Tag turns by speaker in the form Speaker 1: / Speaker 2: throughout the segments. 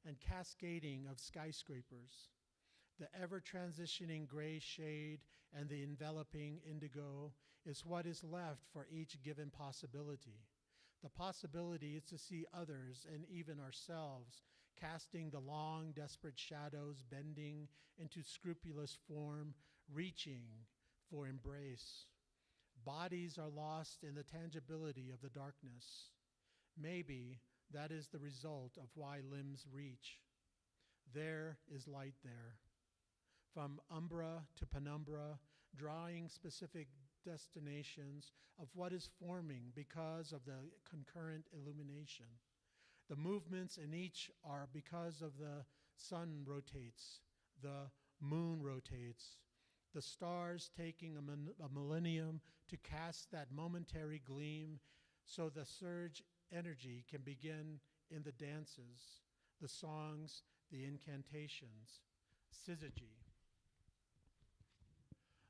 Speaker 1: and cascading of skyscrapers. The ever-transitioning gray shade and the enveloping indigo is what is left for each given possibility. The possibility is to see others and even ourselves casting the long, desperate shadows, bending into scrupulous form, reaching for embrace. Bodies are lost in the tangibility of the darkness. Maybe that is the result of why limbs reach. There is light there. From umbra to penumbra, drawing specific destinations of what is forming because of the concurrent illumination. The movements in each are because of the sun rotates, the moon rotates, the stars taking a millennium to cast that momentary gleam so the surge energy can begin in the dances, the songs, the incantations. Syzygy.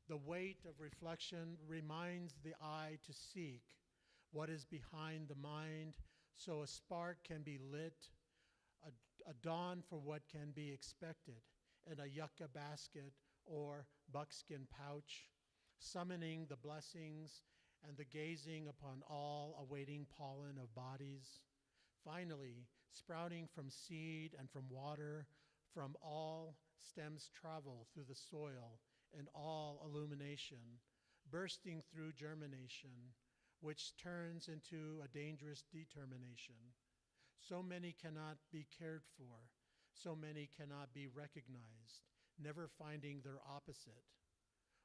Speaker 1: The weight of reflection reminds the eye to seek what is behind the mind so a spark can be lit, a dawn for what can be expected in a yucca basket or buckskin pouch, summoning the blessings and the gazing upon all awaiting pollen of bodies. Finally, sprouting from seed and from water, from all stems travel through the soil and all illumination, bursting through germination, which turns into a dangerous determination. So many cannot be cared for, so many cannot be recognized, never finding their opposite.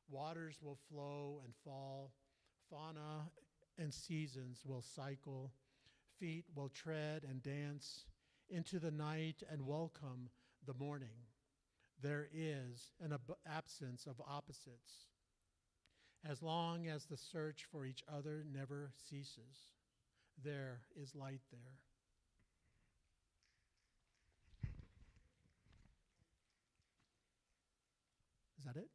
Speaker 1: Waters will flow and fall, fauna and seasons will cycle, feet will tread and dance into the night and welcome the morning. There is an absence of opposites, as long as the search for each other never ceases. There is light there. Is that it?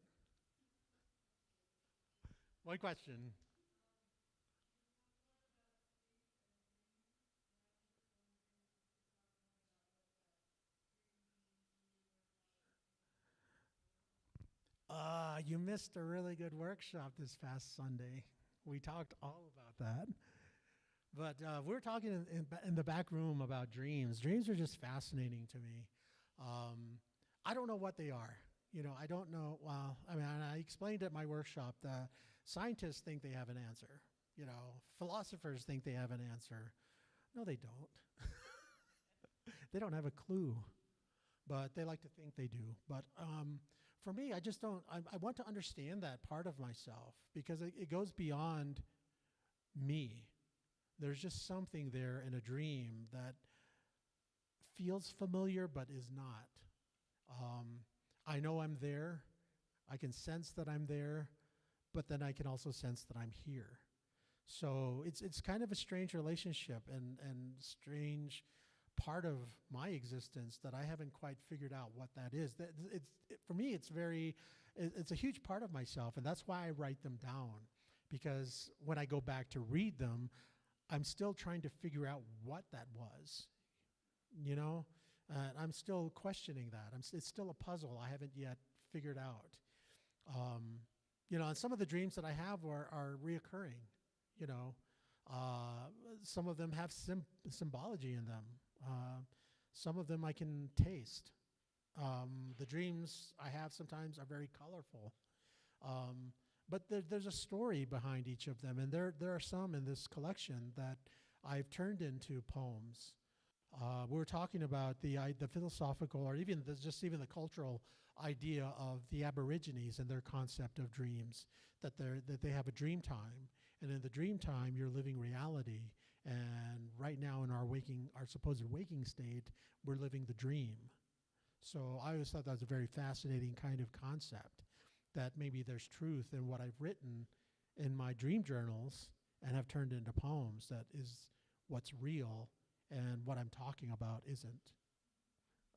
Speaker 1: One question. You missed a really good workshop this past Sunday. We talked all about that. But we're talking in the back room about dreams. Dreams are just fascinating to me. I don't know what they are. I don't know. Well, I explained at my workshop that scientists think they have an answer. Philosophers think they have an answer. No, they don't. They don't have a clue, but they like to think they do. But for me, I just don't. I want to understand that part of myself because it goes beyond me. There's just something there in a dream that feels familiar but is not. I know I'm there. I can sense that I'm there, but then I can also sense that I'm here. So it's kind of a strange relationship and strange part of my existence that I haven't quite figured out what that is. For me, it's a huge part of myself, and that's why I write them down. Because when I go back to read them, I'm still trying to figure out what that was, I'm still questioning that. It's still a puzzle I haven't yet figured out. And some of the dreams that I have are reoccurring, some of them have symbology in them. Some of them I can taste. The dreams I have sometimes are very colorful. But there's a story behind each of them, and there are some in this collection that I've turned into poems. We were talking about the philosophical, or even the cultural idea of the Aborigines and their concept of dreams, that they have a dream time, and in the dream time you're living reality, and right now in our supposed waking state, we're living the dream. So I always thought that was a very fascinating kind of concept, that maybe there's truth in what I've written in my dream journals and have turned into poems that is what's real, and what I'm talking about isn't.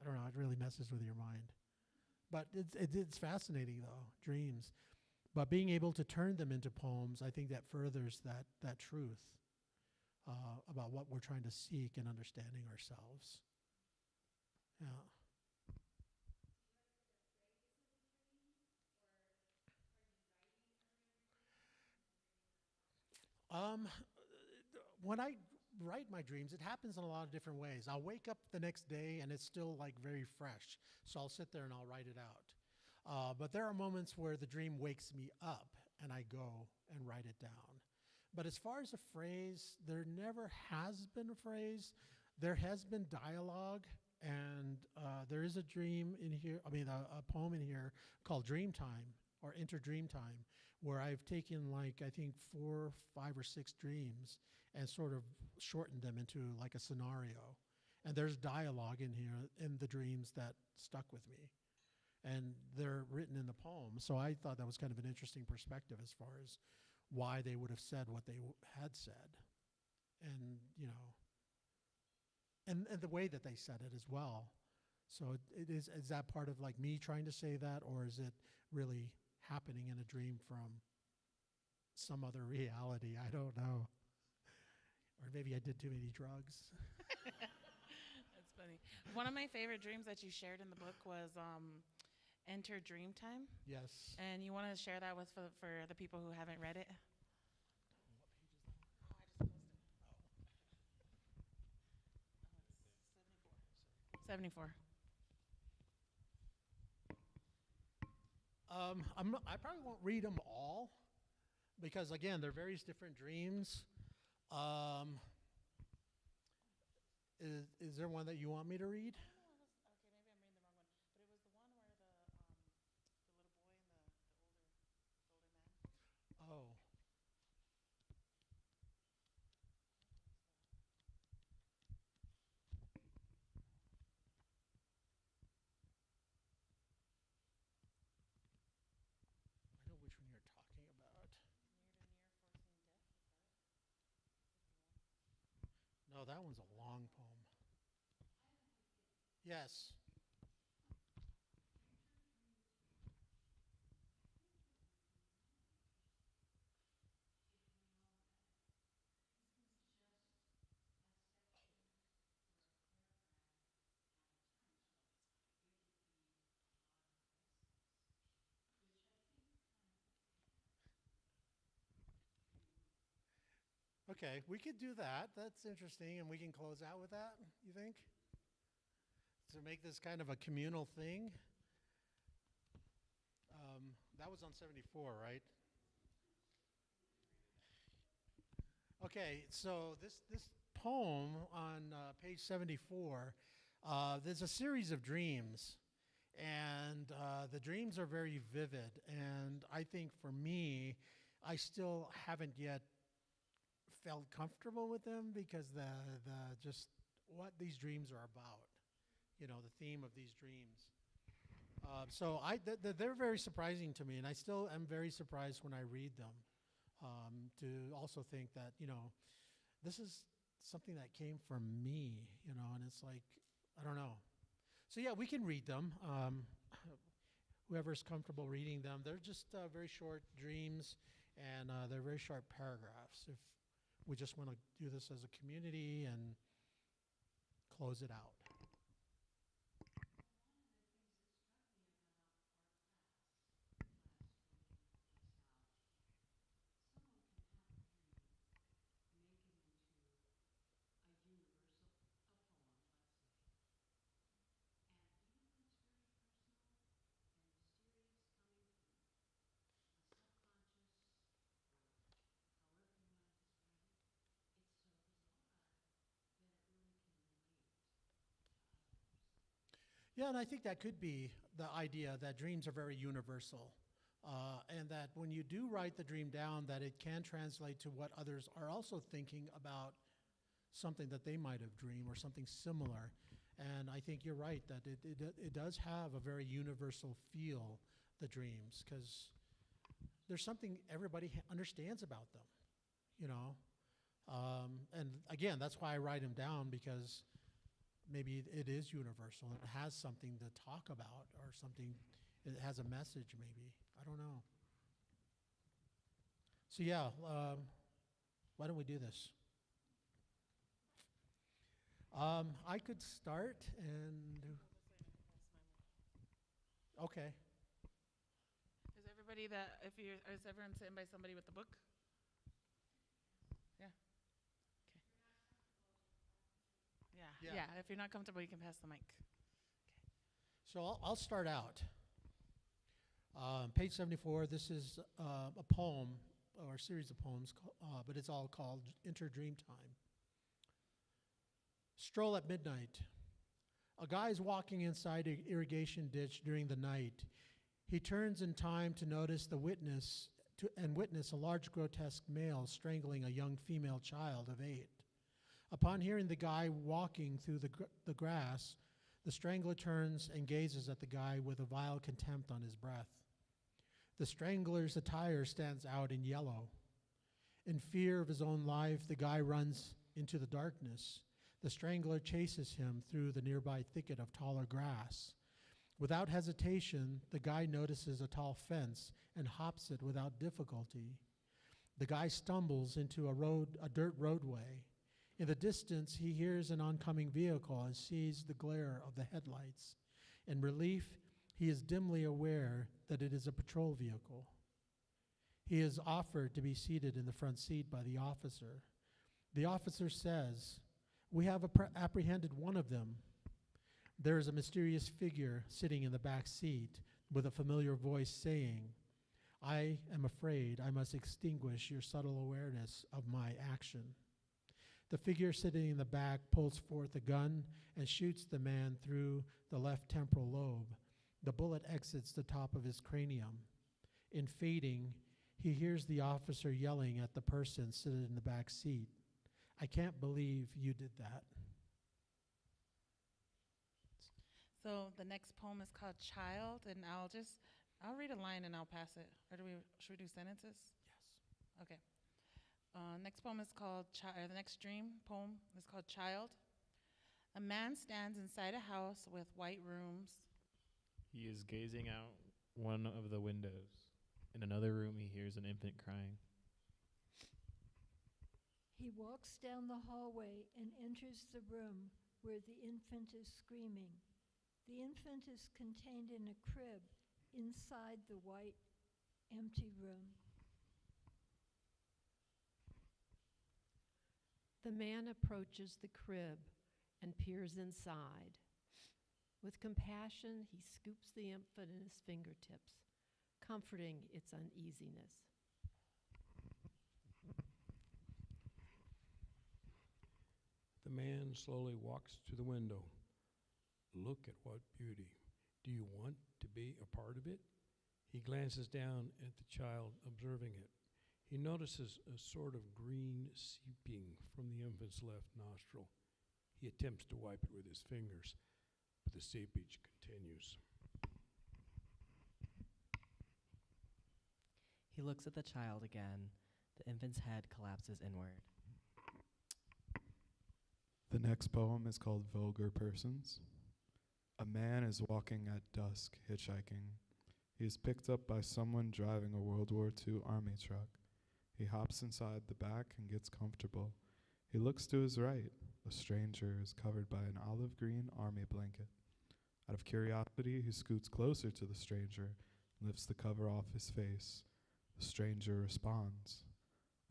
Speaker 1: I don't know, it really messes with your mind. But it's fascinating though, dreams. But being able to turn them into poems, I think that furthers that truth about what we're trying to seek in understanding ourselves. Yeah. Um, when I write my dreams, it happens in a lot of different ways. I'll wake up the next day and it's still like very fresh. So I'll sit there and I'll write it out. But there are moments where the dream wakes me up and I go and write it down. But as far as a phrase, there never has been a phrase. There has been dialogue, and there is a dream in here, a poem in here called Dream Time or Enter Dream Time, where I've taken like, I think 4, 5, or 6 dreams and sort of shortened them into like a scenario. And there's dialogue in here in the dreams that stuck with me. And they're written in the poem. So I thought that was kind of an interesting perspective as far as why they would have said what they had said. And, and the way that they said it as well. So is that part of like me trying to say that, or is it really happening in a dream from some other reality? I don't know. Or maybe I did too many drugs.
Speaker 2: That's funny. One of my favorite dreams that you shared in the book was Enter Dream Time.
Speaker 1: Yes.
Speaker 2: And you want to share that with for the people who haven't read it?
Speaker 1: What page is that?
Speaker 2: Oh, I just posted. 74.
Speaker 1: I probably won't read them all because, again, they're various different dreams. Um, is there one that you want me to read?
Speaker 2: Okay, maybe I'm reading the wrong one. But it was the one where the little boy and the older man.
Speaker 1: Oh, I know which one you're talking about. No, that one's a long poem. Yes. Okay, we could do that. That's interesting, and we can close out with that, you think? To make this kind of a communal thing. That was on 74, right? Okay, so this poem on page 74, there's a series of dreams, and the dreams are very vivid. And I think for me, I still haven't yet felt comfortable with them because the just what these dreams are about, the theme of these dreams. They're very surprising to me, and I still am very surprised when I read them. To also think that this is something that came from me, and it's like I don't know. So yeah, we can read them. Whoever's comfortable reading them, they're just very short dreams, and they're very short paragraphs. If we just want to do this as a community and close it out. Yeah, and I think that could be the idea that dreams are very universal. And that when you do write the dream down, that it can translate to what others are also thinking about something that they might have dreamed or something similar. And I think you're right that it does have a very universal feel, the dreams, because there's something everybody understands about them, you know. And again, that's why I write them down, because maybe it is universal. It has something to talk about, or something, it has a message maybe. I don't know. So yeah, why don't we do this? I could start and, okay.
Speaker 2: Is everybody that, is everyone sitting by somebody with the book? Yeah, if you're not comfortable, you can pass the mic.
Speaker 1: So I'll start out. Page 74, this is a poem or a series of poems, but it's all called Enter Dreamtime. Stroll at midnight. A guy is walking inside an irrigation ditch during the night. He turns in time to notice witness a large grotesque male strangling a young female child of 8. Upon hearing the guy walking through the grass, the strangler turns and gazes at the guy with a vile contempt on his breath. The strangler's attire stands out in yellow. In fear of his own life, the guy runs into the darkness. The strangler chases him through the nearby thicket of taller grass. Without hesitation, the guy notices a tall fence and hops it without difficulty. The guy stumbles into a dirt roadway. In the distance, he hears an oncoming vehicle and sees the glare of the headlights. In relief, he is dimly aware that it is a patrol vehicle. He is offered to be seated in the front seat by the officer. The officer says, "We have apprehended one of them." There is a mysterious figure sitting in the back seat with a familiar voice saying, "I am afraid I must extinguish your subtle awareness of my action." The figure sitting in the back pulls forth a gun and shoots the man through the left temporal lobe. The bullet exits the top of his cranium. In fading, he hears the officer yelling at the person sitting in the back seat, "I can't believe you did that."
Speaker 2: So the next poem is called Child, and I'll read a line and I'll pass it. Or should we do sentences?
Speaker 1: Yes.
Speaker 2: Okay. Next poem is called the next dream poem is called Child. A man stands inside a house with white rooms.
Speaker 3: He is gazing out one of the windows. In another room, he hears an infant crying.
Speaker 4: He walks down the hallway and enters the room where the infant is screaming. The infant is contained in a crib inside the white, empty room.
Speaker 5: The man approaches the crib and peers inside. With compassion, he scoops the infant in his fingertips, comforting its uneasiness.
Speaker 6: The man slowly walks to the window. Look at what beauty. Do you want to be a part of it? He glances down at the child, observing it. He notices a sort of green seeping from the infant's left nostril. He attempts to wipe it with his fingers, but the seepage continues.
Speaker 7: He looks at the child again. The infant's head collapses inward.
Speaker 8: The next poem is called Vulgar Persons. A man is walking at dusk, hitchhiking. He is picked up by someone driving a World War II army truck. He hops inside the back and gets comfortable. He looks to his right. A stranger is covered by an olive green army blanket. Out of curiosity, he scoots closer to the stranger, lifts the cover off his face. The stranger responds,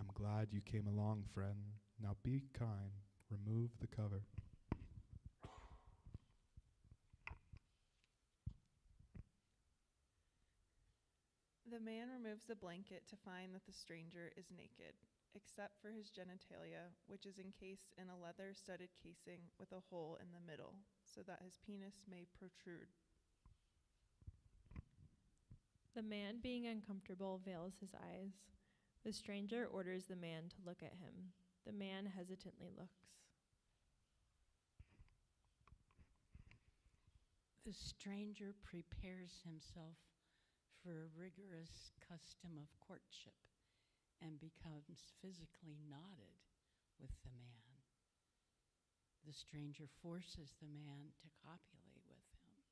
Speaker 8: "I'm glad you came along, friend. Now be kind. Remove the cover."
Speaker 9: The man removes the blanket to find that the stranger is naked, except for his genitalia, which is encased in a leather-studded casing with a hole in the middle, so that his penis may protrude.
Speaker 10: The man, being uncomfortable, veils his eyes. The stranger orders the man to look at him. The man hesitantly looks.
Speaker 11: The stranger prepares himself for a rigorous custom of courtship and becomes physically knotted with the man. The stranger forces the man to copulate with him.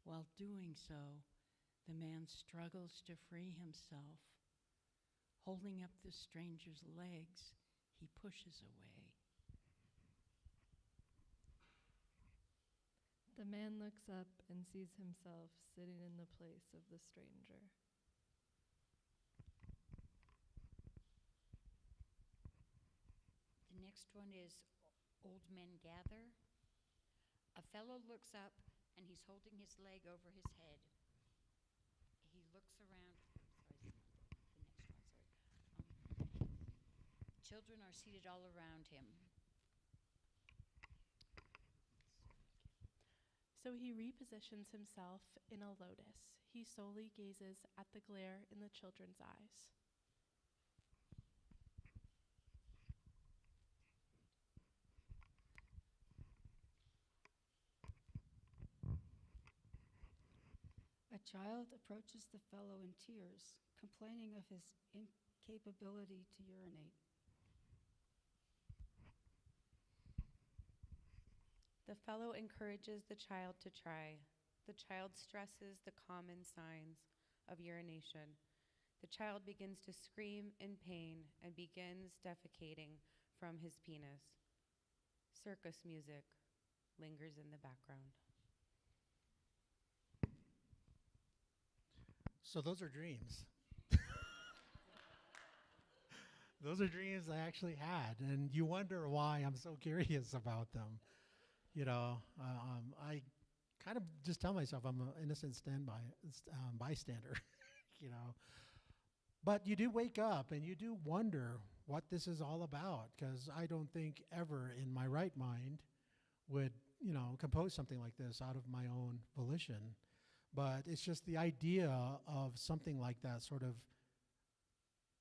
Speaker 11: While doing so, the man struggles to free himself. Holding up the stranger's legs, he pushes away.
Speaker 10: The man looks up and sees himself sitting in the place of the stranger.
Speaker 11: The next one is
Speaker 12: Old men gather. A fellow looks up, and he's holding his leg over his head. He looks around. Sorry, the next one, sorry. Children are seated all around him.
Speaker 13: So he repositions himself in a lotus. He solely gazes at the glare in the children's eyes.
Speaker 14: A child approaches the fellow in tears, complaining of his incapability to urinate.
Speaker 13: The fellow encourages the child to try. The child stresses the common signs of urination. The child begins to scream in pain and begins defecating from his penis. Circus music lingers in the background.
Speaker 1: So those are dreams. Those are dreams I actually had, and you wonder why I'm so curious about them. You know, I kind of just tell myself I'm an innocent bystander, you know. But you do wake up and you do wonder what this is all about, because I don't think ever in my right mind would, you know, compose something like this out of my own volition. But it's just the idea of something like that sort of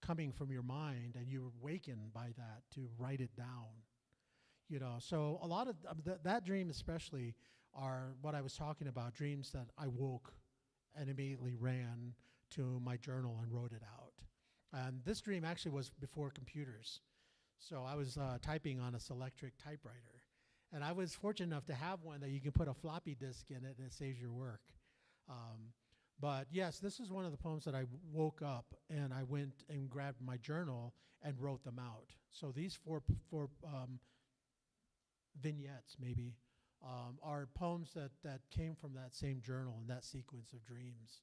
Speaker 1: coming from your mind, and you're awakened by that to write it down. You know, so a lot of that dream especially are what I was talking about, dreams that I woke and immediately ran to my journal and wrote it out. And this dream actually was before computers. So I was typing on a Selectric typewriter. And I was fortunate enough to have one that you can put a floppy disk in it and it saves your work. But yes, this is one of the poems that I woke up and I went and grabbed my journal and wrote them out. So these four vignettes, maybe, are poems that came from that same journal and that sequence of dreams.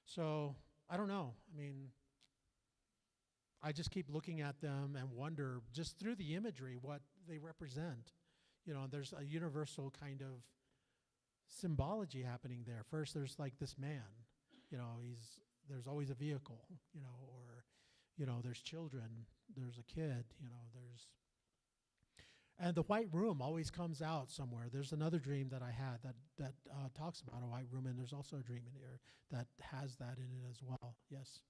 Speaker 1: So I don't know. I mean, I just keep looking at them and wonder, just through the imagery, what they represent. You know, there's a universal kind of symbology happening there. First, there's like this man. You know, there's always a vehicle. You know, or, you know, there's children. There's a kid. You know, and the white room always comes out somewhere. There's another dream that I had that talks about a white room, and there's also a dream in here that has that in it as well. Yes.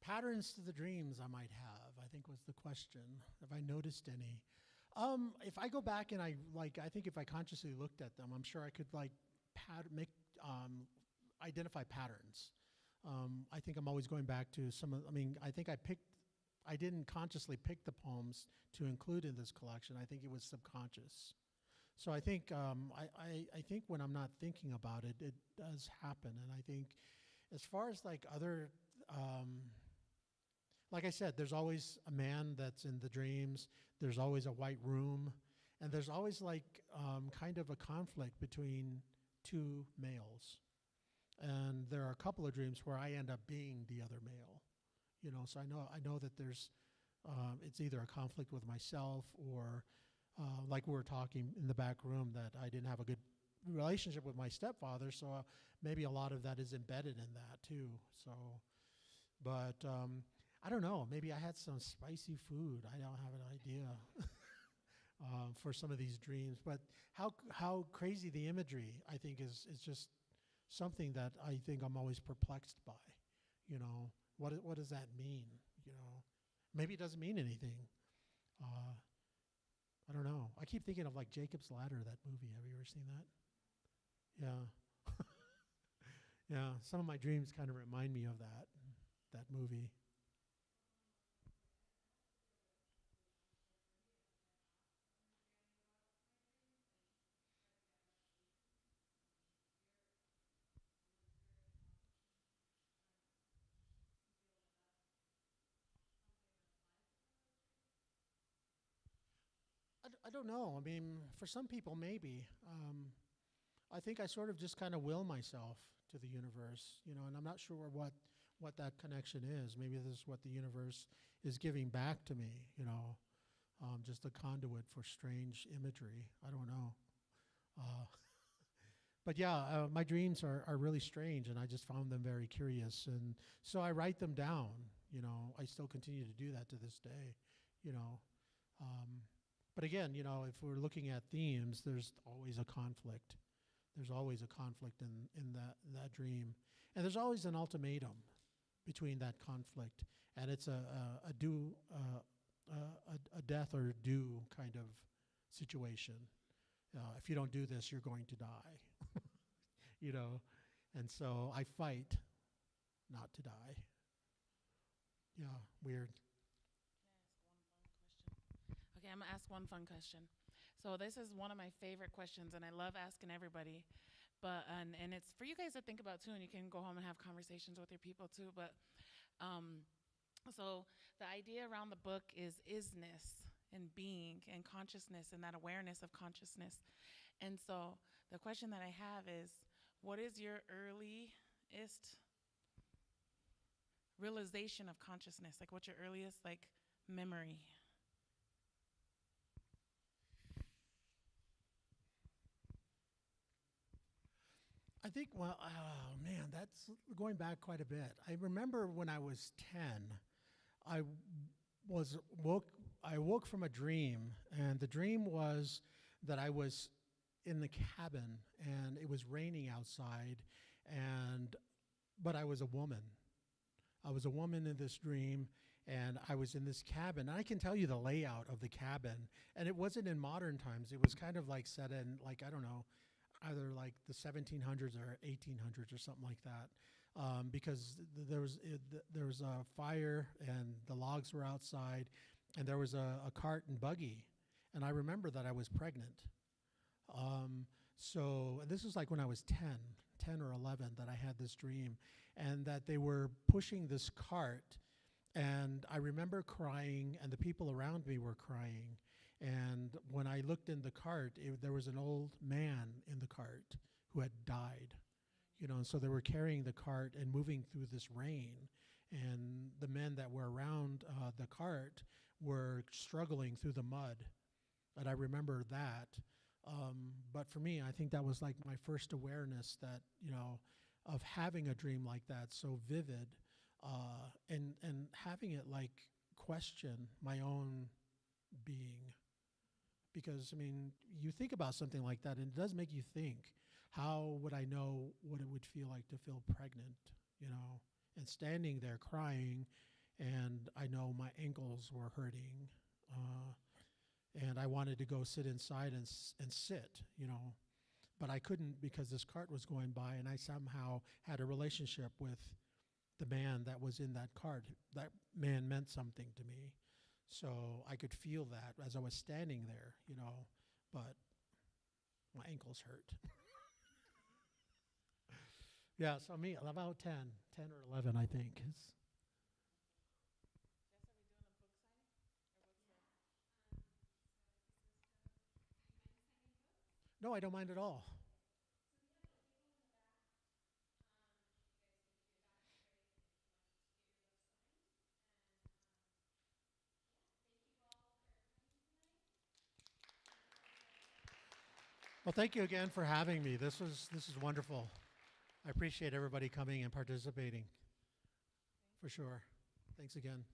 Speaker 1: Patterns to the dreams I might have, I think was the question. Have I noticed any? If I go back and I think if I consciously looked at them, I'm sure I could identify patterns. I think I'm always going back to I didn't consciously pick the poems to include in this collection. I think it was subconscious. So I think I think when I'm not thinking about it, it does happen. And I think as far as like other like I said, there's always a man that's in the dreams. There's always a white room. And there's always like kind of a conflict between two males. And there are a couple of dreams where I end up being the other male. You know, so I know that there's, it's either a conflict with myself or like we were talking in the back room that I didn't have a good relationship with my stepfather. So maybe a lot of that is embedded in that too. So, but I don't know. Maybe I had some spicy food. I don't have an idea for some of these dreams. But how crazy the imagery, I think, is just something that I think I'm always perplexed by. You know, what does that mean? You know, maybe it doesn't mean anything. I don't know. I keep thinking of like Jacob's Ladder, that movie. Have you ever seen that? Yeah. Yeah, some of my dreams kind of remind me of that movie. I don't know. I mean, for some people, maybe. I think I sort of just kind of will myself to the universe, and I'm not sure what that connection is. Maybe this is what the universe is giving back to me, just a conduit for strange imagery. I don't know. But yeah, my dreams are really strange, and I just found them very curious. And so I write them down, I still continue to do that to this day, But again, if we're looking at themes, there's always a conflict. There's always a conflict in that dream. And there's always an ultimatum between that conflict. And it's a death or do kind of situation. If you don't do this, you're going to die. And so I fight not to die. Yeah, weird.
Speaker 2: Okay, I'm gonna ask one fun question. So this is one of my favorite questions, and I love asking everybody. But and it's for you guys to think about too, and you can go home and have conversations with your people too. But so the idea around the book is isness and being and consciousness and that awareness of consciousness. And so the question that I have is, what is your earliest realization of consciousness? Like, what's your earliest memory?
Speaker 1: I think, well, oh man, that's going back quite a bit. I remember when I was 10, I woke from a dream, and the dream was that I was in the cabin, and it was raining outside, but I was a woman. I was a woman in this dream, and I was in this cabin. And I can tell you the layout of the cabin, and it wasn't in modern times. It was kind of like set in, I don't know, either like the 1700s or 1800s or something like that, because there was a fire and the logs were outside, and there was a cart and buggy, and I remember that I was pregnant. So this was like when I was 10 or 11 that I had this dream, and that they were pushing this cart, and I remember crying, and the people around me were crying. And when I looked in the cart, there was an old man in the cart who had died, and so they were carrying the cart and moving through this rain. And the men that were around the cart were struggling through the mud. And I remember that. But for me, I think that was like my first awareness that, of having a dream like that, so vivid, and having it question my own being. Because, I mean, you think about something like that, and it does make you think, how would I know what it would feel like to feel pregnant, and standing there crying, and I know my ankles were hurting, and I wanted to go sit inside and sit, but I couldn't because this cart was going by, and I somehow had a relationship with the man that was in that cart. That man meant something to me. So I could feel that as I was standing there, but my ankles hurt. Yeah, so me, about 10 or 11, I think. No, I don't mind at all. Well, thank you again for having me. This is wonderful. I appreciate everybody coming and participating. For sure. Thanks again.